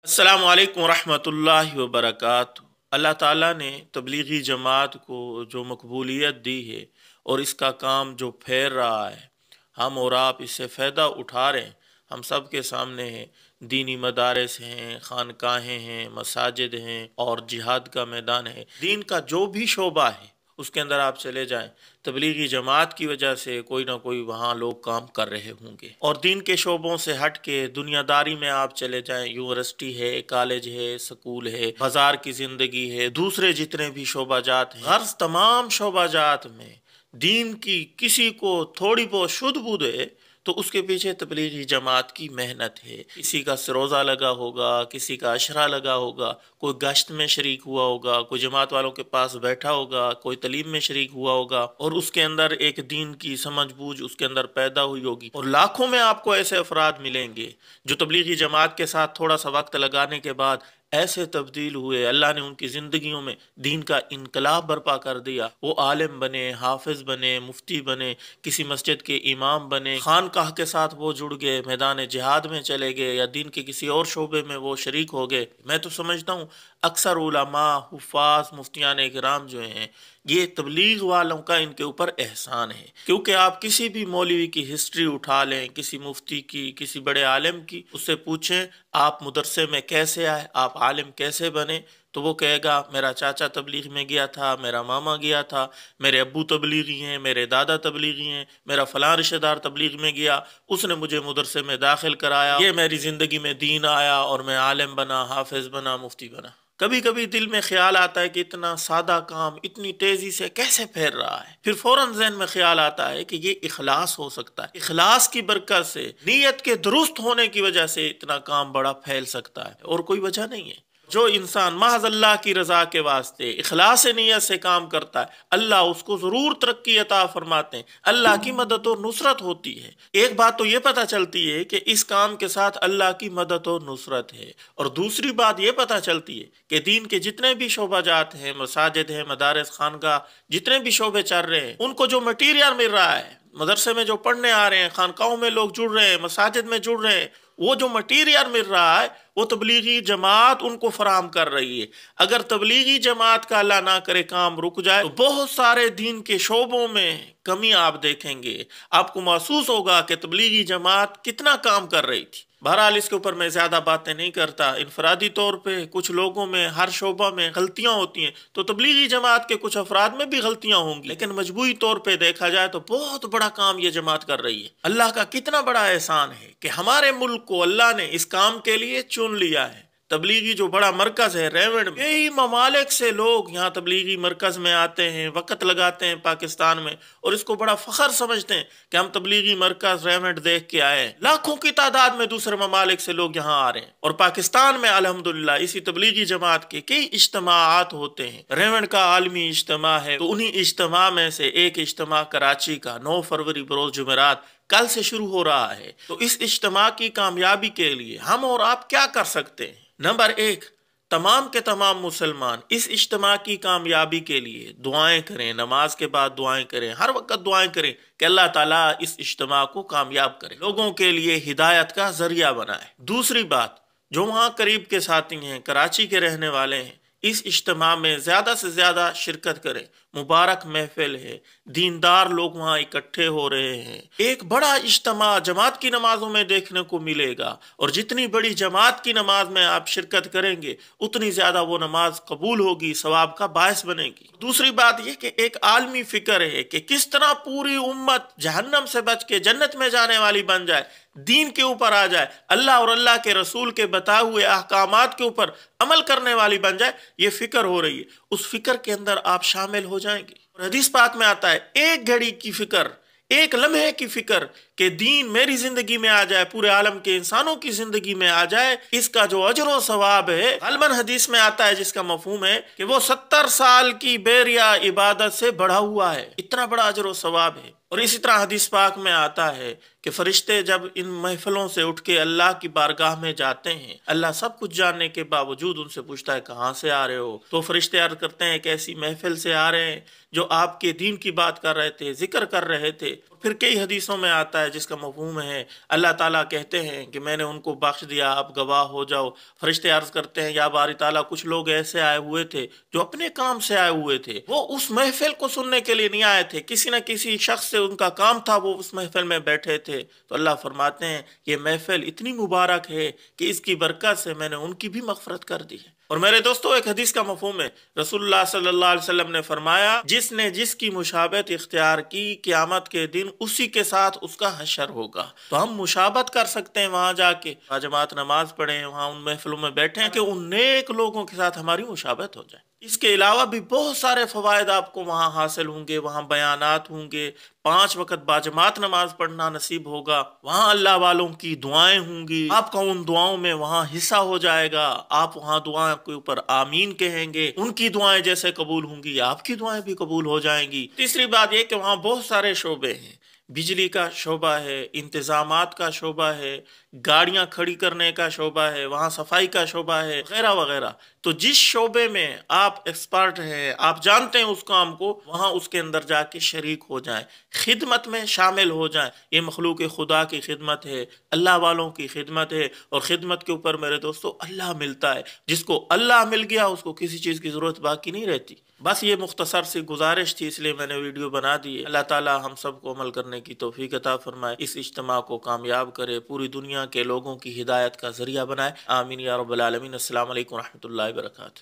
अस्सलामु अलैकुम रहमतुल्लाहि व बरकातुहू। अल्लाह ताला ने तबलीगी जमात को जो मकबूलियत दी है और इसका काम जो फैल रहा है, हम और आप इससे फ़ायदा उठा रहे हैं। हम सब के सामने है, दीनी मदारस हैं, खानकाहें हैं, मसाजिद हैं और जिहाद का मैदान है। दीन का जो भी शोबा है उसके अंदर आप चले जाएं, तबलीगी जमात की वजह से कोई ना कोई वहाँ लोग काम कर रहे होंगे। और दीन के शोबों से हट के दुनियादारी में आप चले जाएं, यूनिवर्सिटी है, कॉलेज है, स्कूल है, बाजार की ज़िंदगी है, दूसरे जितने भी शोबाजात हैं, हर तमाम शोबाजात में दीन की किसी को थोड़ी बहुत शुद्ध बुद्ध है तो उसके पीछे तबलीगी जमात की मेहनत है। किसी का रोज़ा लगा होगा, किसी का अशरा लगा होगा, कोई गश्त में शरीक हुआ होगा, कोई जमात वालों के पास बैठा होगा, कोई तलीम में शरीक हुआ होगा और उसके अंदर एक दीन की समझ बूझ उसके अंदर पैदा हुई होगी। और लाखों में आपको ऐसे अफराद मिलेंगे जो तबलीगी जमात के साथ थोड़ा सा वक्त लगाने के बाद ऐसे तब्दील हुए, अल्लाह ने उनकी ज़िंदगियों में दीन का इनकलाब बर्पा कर दिया। वो आलिम बने, हाफिज बने, मुफ्ती बने, किसी मस्जिद के इमाम बने, खानकाह के साथ वो जुड़ गए, मैदान जिहाद में चले गए या दीन के किसी और शोबे में वो शरीक हो गए। मैं तो समझता हूँ अक्सर उलमा, हुफ़ाज़, मुफ्तियान इकराम जो हैं, ये तबलीग वालों का इनके ऊपर एहसान है। क्योंकि आप किसी भी मौलवी की हिस्ट्री उठा लें, किसी मुफ्ती की, किसी बड़े आलिम की, उससे पूछें आप मदरसे में कैसे आए, आप आलिम कैसे बने, तो वो कहेगा मेरा चाचा तबलीग में गया था, मेरा मामा गया था, मेरे अब्बू तबलीगी हैं, मेरे दादा तबलीगी हैं, मेरा फ़लाँ रिश्तेदार तबलीग में गया, उसने मुझे मदरसे में दाखिल कराया, ये मेरी ज़िंदगी में दीन आया और मैं आलिम बना, हाफिज बना, मुफ्ती बना। कभी कभी दिल में ख्याल आता है कि इतना सादा काम इतनी तेजी से कैसे फैल रहा है। फिर फौरन ज़हन में ख्याल आता है कि ये इखलास हो सकता है, इखलास की बरकत से, नीयत के दुरुस्त होने की वजह से इतना काम बड़ा फैल सकता है और कोई वजह नहीं है। जो इंसान महज अल्लाह की रजा के वास्ते इखलास नीयत से काम करता है, अल्लाह उसको जरूर तरक्की अता फरमाते हैं, अल्लाह की मदद और नुसरत होती है। एक बात तो ये पता चलती है कि इस काम के साथ अल्लाह की मदद और नुसरत है, और दूसरी बात ये पता चलती है कि दीन के जितने भी शोबाजात हैं, मसाजिद हैं, मदारस, खानका, जितने भी शोबे चल रहे हैं, उनको जो मटीरियल मिल रहा है, मदरसे में जो पढ़ने आ रहे हैं, खानकाहों में लोग जुड़ रहे हैं, मसाजिद में जुड़ रहे हैं, वो जो मटीरियल मिल रहा है वो तबलीगी जमात उनको फराम कर रही है। अगर तबलीगी जमात का अल्लाह ना करे काम रुक जाए तो बहुत सारे दीन के शोबों में कमी आप देखेंगे। आपको महसूस होगा कि तबलीगी जमात कितना काम कर रही थी। बहरहाल इसके ऊपर मैं ज़्यादा बातें नहीं करता। इनफरादी तौर पे कुछ लोगों में हर शोबा में गलतियाँ होती हैं, तो तबलीगी जमात के कुछ अफराद में भी गलतियाँ होंगी, लेकिन मजबूरी तौर पे देखा जाए तो बहुत बड़ा काम ये जमात कर रही है। अल्लाह का कितना बड़ा एहसान है कि हमारे मुल्क को अल्लाह ने इस काम के लिए चुन लिया है। तबलीगी जो बड़ा मरकज है रेवंड में, कई ममालिक से लोग यहाँ तबलीगी मरकज में आते हैं, वक़्त लगाते हैं पाकिस्तान में, और इसको बड़ा फख्र समझते हैं कि हम तबलीगी मरकज रेवंड देख के आए। लाखों की तादाद में दूसरे ममालिक से लोग यहाँ आ रहे हैं, और पाकिस्तान में अल्हम्दुलिल्लाह इसी तबलीगी जमात के कई इज्तिमाआत होते हैं। रेवंड का आलमी इज्तिमा है, तो उन्हीं इज्तिमा में से एक इज्तिमा कराची का 9 फरवरी बरोज जुमेरात कल से शुरू हो रहा है। तो इस इज्तिमा की कामयाबी के लिए हम और आप क्या कर सकते हैं? नंबर 1, तमाम के तमाम मुसलमान इस इज्तिमा की कामयाबी के लिए दुआएं करें, नमाज के बाद दुआएं करें, हर वक्त दुआएं करें कि अल्लाह ताला इस इज्तिमा को कामयाब करे, लोगों के लिए हिदायत का जरिया बनाए। दूसरी बात, जो वहाँ करीब के साथी हैं, कराची के रहने वाले हैं, इस इज्तिमा में ज़्यादा से ज़्यादा शिरकत करें। मुबारक महफिल है, दीनदार लोग वहाँ इकट्ठे हो रहे हैं, एक बड़ा इज्तिमा जमात की नमाजों में देखने को मिलेगा, और जितनी बड़ी जमात की नमाज में आप शिरकत करेंगे उतनी ज़्यादा वो नमाज कबूल होगी, सवाब का बायस बनेगी। दूसरी बात यह कि एक आलमी फिक्र है कि किस तरह पूरी उम्मत जहन्नम से बच के जन्नत में जाने वाली बन जाए, दीन के ऊपर आ जाए, अल्लाह और अल्लाह के रसूल के बताए हुए अहकामात के ऊपर अमल करने वाली बन जाए, ये फिक्र हो रही है। उस फिक्र के अंदर आप शामिल हो जाएंगे। और हदीस पाक में आता है, एक घड़ी की फिक्र, एक लम्हे की फिक्र कि दीन मेरी जिंदगी में आ जाए, पूरे आलम के इंसानों की जिंदगी में आ जाए, इसका जो अजर व सवाब है, गलबन हदीस में आता है जिसका मफहूम है कि वो 70 साल की बेरिया इबादत से बढ़ा हुआ है। इतना बड़ा अजर व सवाब है। और इसी तरह हदीस पाक में आता है कि फरिश्ते जब इन महफिलों से उठ के अल्लाह की बारगाह में जाते हैं, अल्लाह सब कुछ जानने के बावजूद उनसे पूछता है कहाँ से आ रहे हो? तो फरिश्ते अर्ज करते हैं कि ऐसी महफिल से आ रहे हैं जो आपके दीन की बात कर रहे थे, जिक्र कर रहे थे। پھر کئی حدیثوں میں آتا ہے جس کا مفہوم ہے اللہ تعالیٰ کہتے ہیں کہ میں نے ان کو بخش دیا، آپ گواہ ہو جاؤ۔ فرشتے عرض کرتے ہیں یا باری تعالیٰ کچھ لوگ ایسے آئے ہوئے تھے جو اپنے کام سے آئے ہوئے تھے، وہ اس محفل کو سننے کے لیے نہیں آئے تھے، کسی نہ کسی شخص سے ان کا کام تھا، وہ اس محفل میں بیٹھے تھے۔ تو اللہ فرماتے ہیں یہ محفل اتنی مبارک ہے کہ اس کی برکت سے میں نے ان کی بھی مغفرت کر دی ہے۔ اور میرے دوستو ایک حدیث کا مفہوم ہے، رسول اللہ صلی اللہ علیہ وسلم نے فرمایا جس نے جس کی مشابہت اختیار کی قیامت کے دن اسی کے ساتھ اس کا حشر ہوگا۔ تو ہم مشابہت کر سکتے ہیں وہاں جا کے، جماعت نماز پڑھیں، وہاں ان محفلوں میں بیٹھیں کہ ان نیک لوگوں کے ساتھ ہماری مشابہت ہو جائے۔ اس کے علاوہ بھی بہت سارے فوائد آپ کو وہاں حاصل ہوں گے، وہاں بیانات ہوں گے، 5 وقت باجماعت نماز پڑھنا نصیب ہوگا، وہاں اللہ والوں کی دعائیں ہوں گی، آپ کا ان دعاؤں میں وہاں حصہ ہو جائے گا، آپ وہاں دعائیں کے اوپر آمین کہیں گے، ان کی دعائیں جیسے قبول ہوں گی آپ کی دعائیں بھی قبول ہو جائیں گی۔ تیسری بات یہ کہ وہاں بہت سارے شعبے ہیں، بجلی کا شعبہ ہے، انتظامات کا شعبہ ہے، گاڑیاں کھڑی کرنے کا شعبہ ہے، وہاں صفائی کا شعبہ ہے، وغیرہ وغیرہ۔ تو جس شعبے میں آپ ایکسپرٹ ہیں، آپ جانتے ہیں اس کام کو، وہاں اس کے اندر جا کے شریک ہو جائیں، خدمت میں شامل ہو جائیں۔ یہ مخلوق خدا کی خدمت ہے، اللہ والوں کی خدمت ہے، اور خدمت کے اوپر میرے دوستو اللہ ملتا ہے۔ جس کو اللہ مل گیا اس کو کسی چیز کی ضرورت باقی نہیں رہتی۔ بس یہ مختصر سی گزارش تھی، اس لیے میں نے ویڈیو بنا دی۔ اللہ تعالی ہم سب کو عمل کرنے کی توفیق عطا فرمائے، اس اجتماع کو کامیاب کرے، پوری دنیا کے لوگوں کی ہدایت کا ذریعہ بنائے۔ آمین یا رب العالمین۔ السلام علیکم ورحمۃ اللہ وبرکاتہ۔